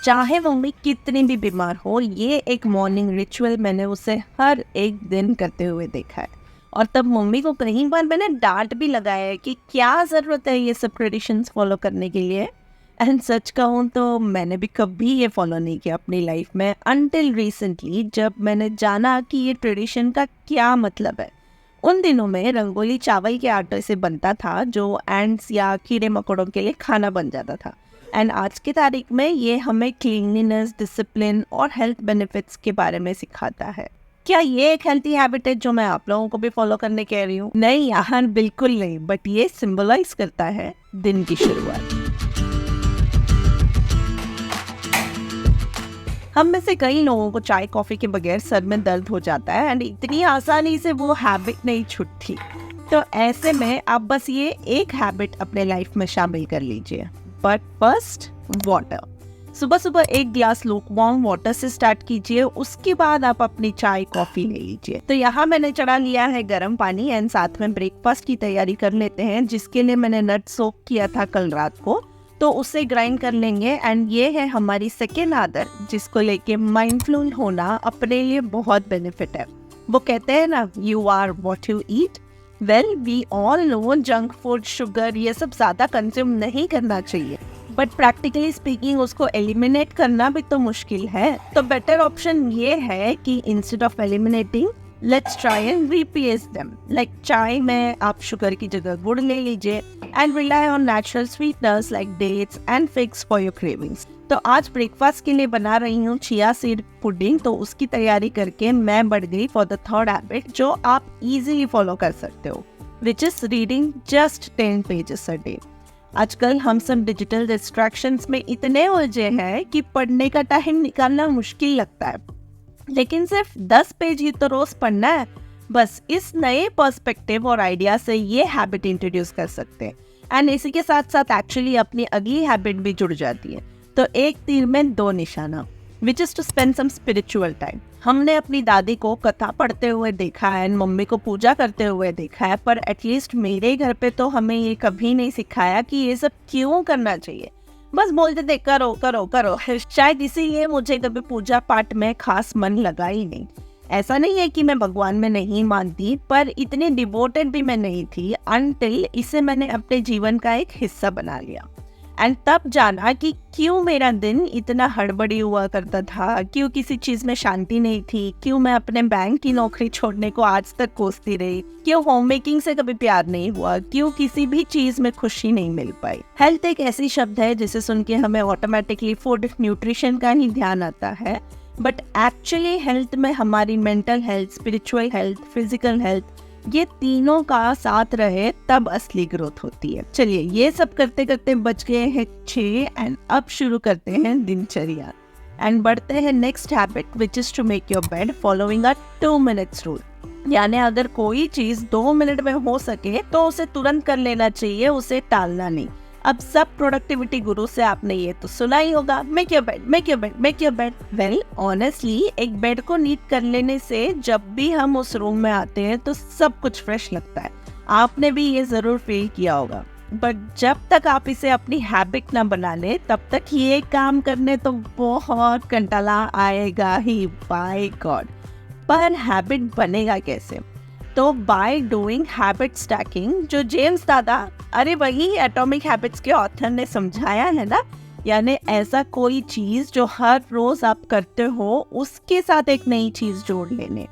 चाहे मम्मी कितनी भी बीमार हो, ये एक मॉर्निंग रिचुअल मैंने उसे हर एक दिन करते हुए देखा है। और तब मम्मी को कई बार मैंने डांट भी लगाया है कि क्या ज़रूरत है ये सब ट्रेडिशंस फॉलो करने के लिए। एंड सच कहूँ तो मैंने भी कभी ये फॉलो नहीं किया अपनी लाइफ में, अनटिल रिसेंटली जब मैंने जाना कि ये ट्रेडिशन का क्या मतलब है। उन दिनों में रंगोली चावल के आटे से बनता था, जो एंड्स या कीड़े मकोड़ों के लिए खाना बन जाता था। एंड आज की तारीख में ये हमें क्लीनलीनेस, डिसिप्लिन और हेल्थ बेनिफिट्स के बारे में सिखाता है। क्या ये एक हेल्थी हैबिट है जो मैं आप लोगों को भी फॉलो करने कह रही हूँ? नहीं यार, बिल्कुल नहीं, बट ये सिंबलाइज करता है दिन की शुरुआत। हम में से कई लोगों को चाय कॉफी के बगैर सर में दर्द हो जाता है एंड इतनी आसानी से वो हैबिट नहीं छूटती। तो ऐसे में आप बस ये एक हैबिट अपने लाइफ में शामिल कर लीजिए। But first, water. सुबह सुबह एक ग्लास लूकवार्म वाटर से स्टार्ट कीजिए, उसके बाद आप अपनी चाय कॉफी ले लीजिए। तो यहाँ मैंने चढ़ा लिया है गर्म पानी एंड साथ में ब्रेकफास्ट की तैयारी कर लेते हैं, जिसके लिए मैंने नट सोक किया था कल रात को, तो उसे ग्राइंड कर लेंगे। एंड ये है हमारी सेकेंड आदत, जिसको लेके माइंडफुल होना अपने लिए बहुत बेनिफिट है। वो कहते हैं ना, you are what you eat. Well, we all know junk food, sugar, ये सब ज़्यादा कंज्यूम नहीं करना चाहिए, बट प्रैक्टिकली स्पीकिंग उसको एलिमिनेट करना भी तो मुश्किल है। तो बेटर ऑप्शन ये है कि instead of eliminating, let's try and replace them. Like चाय में आप शुगर की जगह गुड़ ले लीजिए and rely on natural sweeteners like dates and figs for your cravings. तो आज ब्रेकफास्ट के लिए बना रही हूँ चिया सीड पुडिंग, तो उसकी तैयारी करके मैं बढ़ गई फॉर द थर्ड हैबिट जो आप इजीली फॉलो कर सकते हो, which is reading just 10 pages a day. आजकल हम सब डिजिटल डिस्ट्रैक्शंस में इतने उलझे हैं कि पढ़ने का टाइम निकालना मुश्किल लगता है, लेकिन सिर्फ 10 पेज ही तो रोज पढ़ना है। बस इस नए पर्सपेक्टिव और आइडिया से ये हैबिट इंट्रोड्यूस कर सकते हैं एंड इसी के साथ साथ एक्चुअली अपनी अगली हैबिट भी जुड़ जाती है। तो एक तीर में दो निशाना, which is to spend some spiritual time. हमने अपनी दादी को कथा पढ़ते हुए देखा है, मम्मी को पूजा करते हुए देखा है, पर एटलीस्ट मेरे घर पे तो हमें ये कभी नहीं सिखाया कि ये सब क्यों करना चाहिए। बस बोलते थे करो करो करो। शायद इसीलिए मुझे कभी पूजा पाठ में खास मन लगा ही नहीं। ऐसा नहीं है कि मैं भगवान में नहीं मानती, पर इतनी डिवोटेड भी मैं नहीं थी अनटिल इसे मैंने अपने जीवन का एक हिस्सा बना लिया। एंड तब जाना कि क्यों मेरा दिन इतना हड़बड़ी हुआ करता था, क्यों किसी चीज में शांति नहीं थी, क्यों मैं अपने बैंक की नौकरी छोड़ने को आज तक कोसती रही, क्यों होम मेकिंग से कभी प्यार नहीं हुआ, क्यों किसी भी चीज में खुशी नहीं मिल पाई। हेल्थ एक ऐसी शब्द है जिसे सुन के हमें ऑटोमेटिकली फूड, न्यूट्रिशन का ही ध्यान आता है, बट एक्चुअली हेल्थ में हमारी mental health, spiritual health, physical health, ये तीनों का साथ रहे तब असली ग्रोथ होती है। चलिए, ये सब करते करते बच गए हैं 6 एंड अब शुरू करते हैं दिनचर्या एंड बढ़ते हैं next habit, which is to make your bed following a 2 minutes rule. यानी अगर कोई चीज 2 मिनट में हो सके तो उसे तुरंत कर लेना चाहिए, उसे टालना नहीं। अब सब प्रोडक्टिविटी गुरु से आपने ये तो सुना ही होगा, make your bed, make your bed, make your bed. Well, honestly एक बेड को नीट कर लेने से जब भी हम उस रूम में आते हैं तो सब कुछ फ्रेश लगता है। आपने भी ये जरूर फील किया होगा, बट जब तक आप इसे अपनी हैबिट ना बना ले तब तक ये काम करने तो बहुत कंटाला आएगा ही, बाय गॉड। पर हैबिट बनेगा कैसे? तो बाय डूइंग हैबिट स्टैकिंग, जो जेम्स दादा, अरे वही एटॉमिक हैबिट्स के ऑथर ने समझाया है ना। यानी ऐसा कोई चीज जो हर रोज आप करते हो उसके साथ एक नई चीज जोड़ लेने।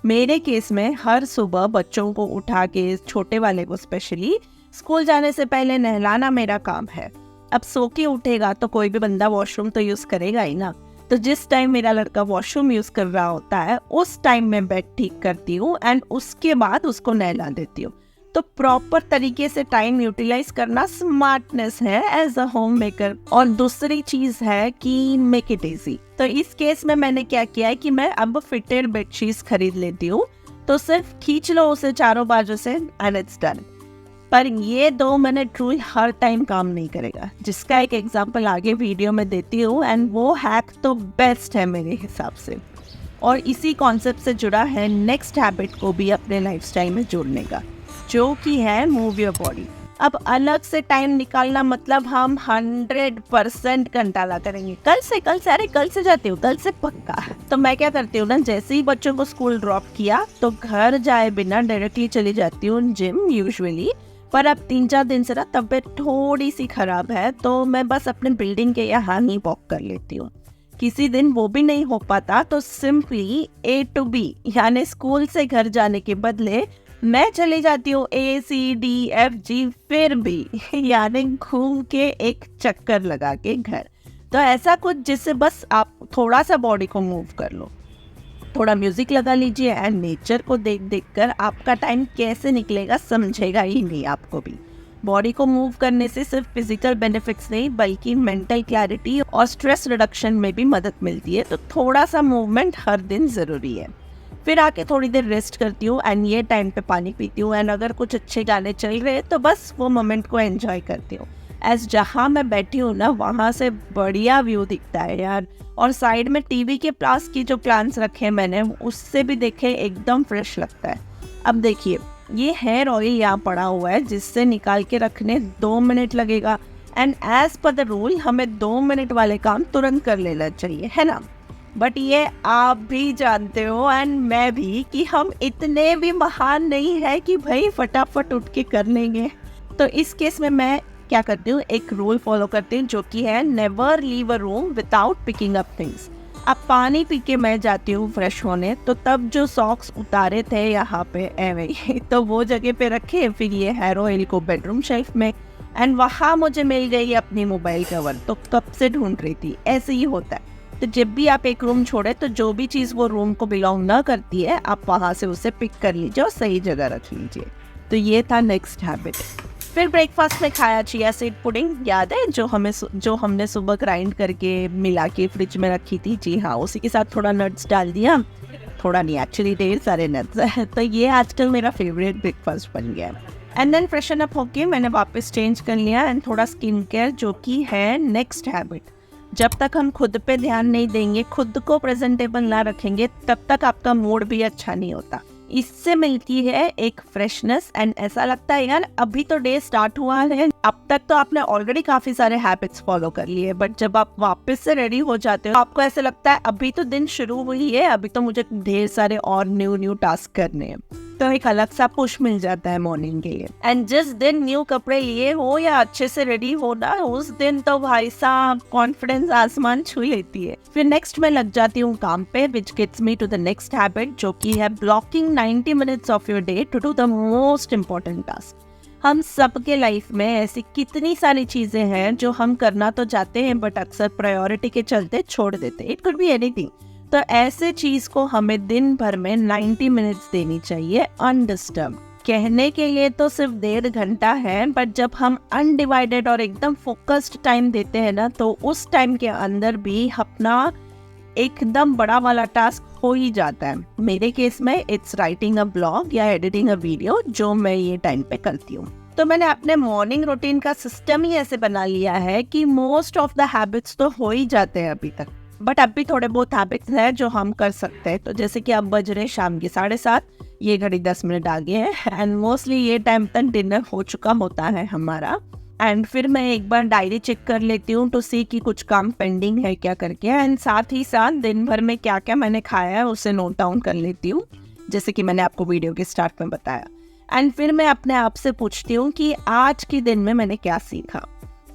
मेरे केस में हर सुबह बच्चों को उठा के, छोटे वाले को स्पेशली, स्कूल जाने से पहले नहलाना मेरा काम है। अब सो के उठेगा तो कोई भी बंदा वॉशरूम तो यूज करेगा ही ना, तो जिस टाइम मेरा लड़का वॉशरूम यूज कर रहा होता है उस टाइम मैं बेड ठीक करती हूँ एंड उसके बाद उसको नहला देती हूँ। तो प्रॉपर तरीके से टाइम यूटिलाइज करना स्मार्टनेस है एज अ होम मेकर। और दूसरी चीज है कि मेक इट इजी। तो इस केस में मैंने क्या किया है कि मैं अब फिटेड बेडशीट्स खरीद लेती हूँ, तो सिर्फ खींच लो उसे चारों बाजू से एंड इट्स डन। पर ये 2 मिनट रूल हर टाइम काम नहीं करेगा, जिसका एक एग्जांपल आगे वीडियो में देती हूँ एंड वो हैक तो बेस्ट है मेरे हिसाब से। और इसी कॉन्सेप्ट से जुड़ा है नेक्स्ट हैबिट को भी अपने लाइफस्टाइल में जोड़ने का, जो कि है मूव योर बॉडी। अब अलग से टाइम निकालना मतलब हम 100% घंटाला करेंगे। अरे कल से जाती हूँ, कल से पक्का। तो मैं क्या करती हूँ ना, जैसे ही बच्चों को स्कूल ड्रॉप किया तो घर जाए बिना डायरेक्टली चली जाती हूँ जिम यूजुअली। पर अब 3-4 दिन से ना तबीयत थोड़ी सी खराब है, तो मैं बस अपने बिल्डिंग के यहाँ ही वॉक कर लेती हूँ। किसी दिन वो भी नहीं हो पाता तो सिंपली A to B यानी स्कूल से घर जाने के बदले मैं चली जाती हूँ ACDFG फिर भी यानी घूम के एक चक्कर लगा के घर। तो ऐसा कुछ जिससे बस आप थोड़ा सा बॉडी को मूव कर लो, थोड़ा म्यूजिक लगा लीजिए एंड नेचर को देख देख कर आपका टाइम कैसे निकलेगा समझेगा ही नहीं आपको भी। बॉडी को मूव करने से सिर्फ फिजिकल बेनिफिट्स नहीं बल्कि मेंटल क्लैरिटी और स्ट्रेस रिडक्शन में भी मदद मिलती है। तो थोड़ा सा मूवमेंट हर दिन ज़रूरी है। फिर आके थोड़ी देर रेस्ट करती हूँ एंड ये टाइम पे पानी पीती हूँ एंड अगर कुछ अच्छे गाने चल रहे हैं तो बस वो मोमेंट को एंजॉय करती हूँ। एज जहाँ मैं बैठी हूँ ना वहाँ से बढ़िया व्यू दिखता है यार, और साइड में टीवी के पास की जो प्लांट्स रखे हैं मैंने उससे भी देखे एकदम फ्रेश लगता है। अब देखिए ये हेयर ऑयल यहाँ पड़ा हुआ है जिससे निकाल के रखने 2 मिनट लगेगा and as per the rule हमें 2 मिनट वाले काम तुरंत कर लेना चाहिए, है ना। बट ये आप भी जानते हो एंड मैं भी कि हम इतने भी महान नहीं है कि भाई फटाफट उठ के कर लेंगे। तो इस केस में मैं क्या करती हूँ, एक रूल फॉलो करती हूँ जो कि है never leave a room without picking up things. अब पानी पी के मैं जाती हूँ फ्रेश होने, तो तब जो सॉक्स उतारे थे यहाँ पे एवे तो वो जगह पे रखे, फिर ये हेयर ऑयल को बेडरूम शेल्फ में एंड वहाँ मुझे मिल गई अपनी मोबाइल कवर। तो कब से ढूंढ रही थी, ऐसे ही होता है। तो जब भी आप एक रूम छोड़े तो जो भी चीज़ वो रूम को बिलोंग ना करती है आप वहाँ से उसे पिक कर लीजिए और सही जगह रख लीजिए। तो ये था नेक्स्ट हैबिट। फिर ब्रेकफास्ट में खाया चिया सीड पुडिंग, याद है जो हमने सुबह ग्राइंड करके मिला के फ्रिज में रखी थी। जी हाँ, उसी के साथ थोड़ा नट्स डाल दिया, थोड़ा नहीं एक्चुअली ढेर सारे नट्स तो ये आजकल मेरा फेवरेट ब्रेकफास्ट बन गया। एंड देन फ्रेशन अप होके मैंने वापस चेंज कर लिया एंड थोड़ा स्किन केयर जो कि है नेक्स्ट हैबिट। जब तक हम खुद पे ध्यान नहीं देंगे, खुद को प्रेजेंटेबल ना रखेंगे, तब तक आपका मूड भी अच्छा नहीं होता। इससे मिलती है एक फ्रेशनेस एंड ऐसा लगता है यार अभी तो डे स्टार्ट हुआ है। अब तक तो आपने ऑलरेडी काफी सारे हैबिट्स फॉलो कर लिए, बट जब आप वापस से रेडी हो जाते हो तो आपको ऐसा लगता है अभी तो दिन शुरू हुई है, अभी तो मुझे ढेर सारे और न्यू टास्क करने हैं। तो एक अलग सा पुश मिल जाता है मॉर्निंग के लिए। एंड जिस दिन न्यू कपड़े लिए हो या अच्छे से रेडी हो ना, उस दिन तो भाई साहब कॉन्फिडेंस आसमान छू लेती है। फिर नेक्स्ट मैं लग जाती हूँ काम पे, which gets me to the next habit जो कि है blocking 90 minutes of your day to do the most important task. हम सबके लाइफ में ऐसी कितनी सारी चीजें हैं जो हम करना तो चाहते हैं बट अक्सर प्रायोरिटी के चलते छोड़ देते। It could be anything. तो ऐसे चीज को हमें दिन भर में 90 मिनट्स देनी चाहिए अनडिस्टर्ब। कहने के लिए तो सिर्फ 1.5 घंटा है, बट जब हम अनडिवाइडेड और एकदम फोकस्ड टाइम देते हैं ना, तो उस टाइम के अंदर भी अपना एकदम बड़ा वाला टास्क हो ही जाता है। मेरे केस में इट्स राइटिंग अ ब्लॉग या एडिटिंग अ वीडियो, जो मैं ये टाइम पे करती हूँ। तो मैंने अपने मॉर्निंग रूटीन का सिस्टम ही ऐसे बना लिया है कि मोस्ट ऑफ द हैबिट्स तो हो ही जाते हैं अभी तक, बट अब भी थोड़े बहुत हैबिट्स हैं जो हम कर सकते हैं। तो जैसे कि अब बज रहे शाम के 7:30, ये घड़ी 10 मिनट आगे है एंड मोस्टली ये टाइम तक डिनर हो चुका होता है हमारा। एंड फिर मैं एक बार डायरी चेक कर लेती हूँ टू सी कि कुछ काम पेंडिंग है क्या करके, एंड साथ ही साथ दिन भर में क्या क्या मैंने खाया है उसे नोट डाउन कर लेती हूँ, जैसे कि मैंने आपको वीडियो के स्टार्ट में बताया। एंड फिर मैं अपने आप से पूछती हूँ कि आज के दिन में मैंने क्या सीखा।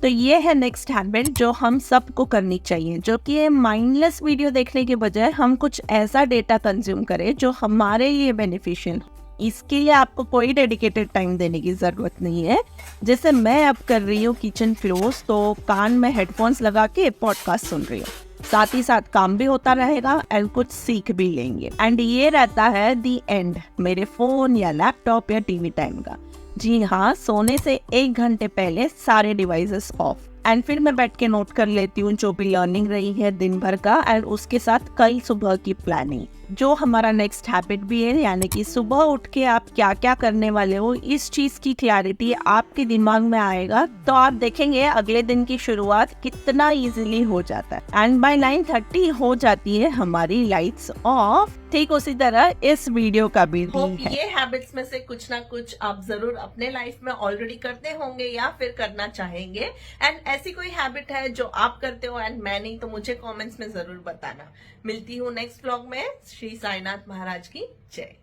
तो ये है नेक्स्ट हैबिट जो हम सबको करनी चाहिए, जो कि माइंडलेस वीडियो देखने के बजाय हम कुछ ऐसा डेटा कंज्यूम करें जो हमारे लिए बेनिफिशियल हो। इसके लिए आपको कोई डेडिकेटेड टाइम देने की ज़रूरत नहीं है। जैसे मैं अब कर रही हूँ किचन क्लोज, तो कान में हेडफोन्स लगा के पॉडकास्ट सुन रही हूँ, साथ ही साथ काम भी होता रहेगा एंड कुछ सीख भी लेंगे। एंड ये रहता है दी एंड मेरे फ़ोन या लैपटॉप या टीवी टाइम का। जी हाँ, सोने से 1 घंटे पहले सारे डिवाइसेस ऑफ। एंड फिर मैं बैठ के नोट कर लेती हूँ जो भी लर्निंग रही है दिन भर का, एंड उसके साथ कल सुबह की प्लानिंग। जो हमारा नेक्स्ट हैबिट भी है, यानी कि सुबह उठ के आप क्या क्या करने वाले हो, इस चीज की क्लैरिटी आपके दिमाग में आएगा तो आप देखेंगे अगले दिन की शुरुआत कितना इजीली हो जाता है। एंड बाय 9:30 हो जाती है हमारी लाइट्स ऑफ। ठीक उसी तरह इस वीडियो का भी है। ये हैबिट्स में से कुछ ना कुछ आप जरूर अपने लाइफ में ऑलरेडी करते होंगे या फिर करना चाहेंगे। एंड ऐसी कोई हैबिट है जो आप करते हो एंड मैं नहीं, तो मुझे कमेंट्स में जरूर बताना। मिलती हूँ नेक्स्ट व्लॉग में। श्री साईनाथ महाराज की जय।